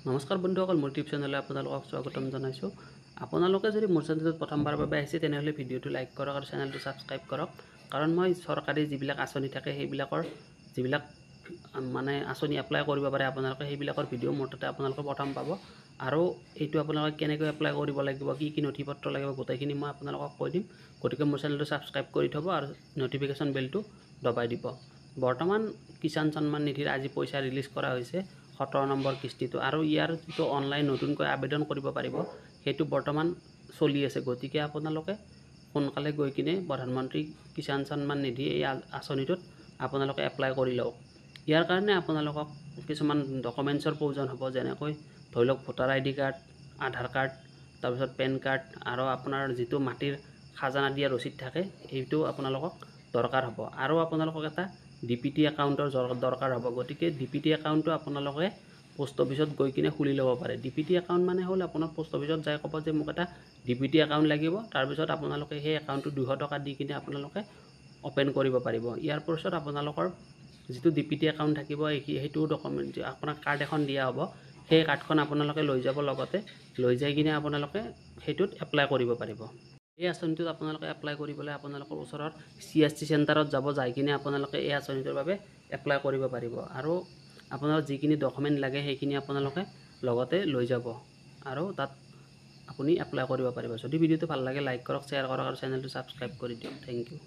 নমস্কাৰ বন্ধুসকল, মোৰ ইউটিউব চেনেললৈ আপোনালোকক স্বাগতম জনাইছোঁ। আপোনালোকে যদি মোৰ চেনেলটোত প্ৰথমবাৰৰ বাবে আহিছে তেনেহ'লে ভিডিঅ'টো লাইক কৰক আৰু চেনেলটো ছাবস্ক্ৰাইব কৰক, কাৰণ মই চৰকাৰী যিবিলাক আঁচনি থাকে সেইবিলাকৰ যিবিলাক মানে আঁচনি এপ্লাই কৰিব পাৰে আপোনালোকে সেইবিলাকৰ ভিডিঅ' মোৰ তাতে আপোনালোকে প্ৰথম পাব। আৰু এইটো আপোনালোকে কেনেকৈ এপ্লাই কৰিব লাগিব, কি কি নথিপত্ৰ লাগিব, গোটেইখিনি মই আপোনালোকক কৈ দিম। গতিকে মোৰ চেনেলটো ছাবস্ক্ৰাইব কৰি থ'ব আৰু নটিফিকেশ্যন বেলটো দবাই দিব। বৰ্তমান কিষাণ সন্মান নিধিৰ আজি পইচা ৰিলিজ কৰা হৈছে 17 নম্বৰ কিস্তিটো, আৰু ইয়াৰ যিটো অনলাইন নতুনকৈ আবেদন কৰিব পাৰিব সেইটো বৰ্তমান চলি আছে। গতিকে আপোনালোকে সোনকালে গৈ কিনে প্ৰধানমন্ত্ৰী কিষাণ সন্মান নিধি এই আঁচনিটোত আপোনালোকে এপ্লাই কৰি লওক। ইয়াৰ কাৰণে আপোনালোকক কিছুমান ডকুমেণ্টছৰ প্ৰয়োজন হ'ব, যেনেকৈ ধৰি লওক ভোটাৰ ID কাৰ্ড, আধাৰ কাৰ্ড, তাৰপিছত পেন কাৰ্ড আৰু আপোনাৰ যিটো মাটিৰ খাজানা দিয়া ৰচিদ থাকে এইটো আপোনালোকক দৰকাৰ হ'ব। আৰু আপোনালোকক এটা DPT একাউণ্টৰ দৰকাৰ হ'ব। গতিকে DPT একাউণ্টটো আপোনালোকে পোষ্ট অফিচত গৈ কিনে খুলি ল'ব পাৰে। DPT একাউণ্ট মানে হ'ল আপোনাৰ পোষ্ট অফিচত যাই ক'ব যে মোক এটা DPT একাউণ্ট লাগিব, তাৰপিছত আপোনালোকে সেই একাউণ্টটো 200 টকা দি কিনে আপোনালোকে অ'পেন কৰিব পাৰিব। ইয়াৰ পিছত আপোনালোকৰ যিটো DPT একাউণ্ট থাকিব সেইটো ডকুমেণ্ট আপোনাক কাৰ্ড এখন দিয়া হ'ব, সেই কাৰ্ডখন আপোনালোকে লৈ যাব, লগতে লৈ যাই কিনে আপোনালোকে সেইটোত এপ্লাই কৰিব পাৰিব। এই আঁচনিটোত আপোনালোকে এপ্লাই কৰিবলৈ আপোনালোকৰ ওচৰৰ CSC চেণ্টাৰত যাব, যাই কিনে আপোনালোকে এই আঁচনিটোৰ বাবে এপ্লাই কৰিব পাৰিব। আৰু আপোনাৰ যিখিনি ডকুমেণ্ট লাগে সেইখিনি আপোনালোকে লগতে লৈ যাব আৰু তাত আপুনি এপ্লাই কৰিব পাৰিব। যদি ভিডিঅ'টো ভাল লাগে লাইক কৰক, শ্বেয়াৰ কৰক আৰু চেনেলটো ছাবস্ক্ৰাইব কৰি দিয়ক। Thank U.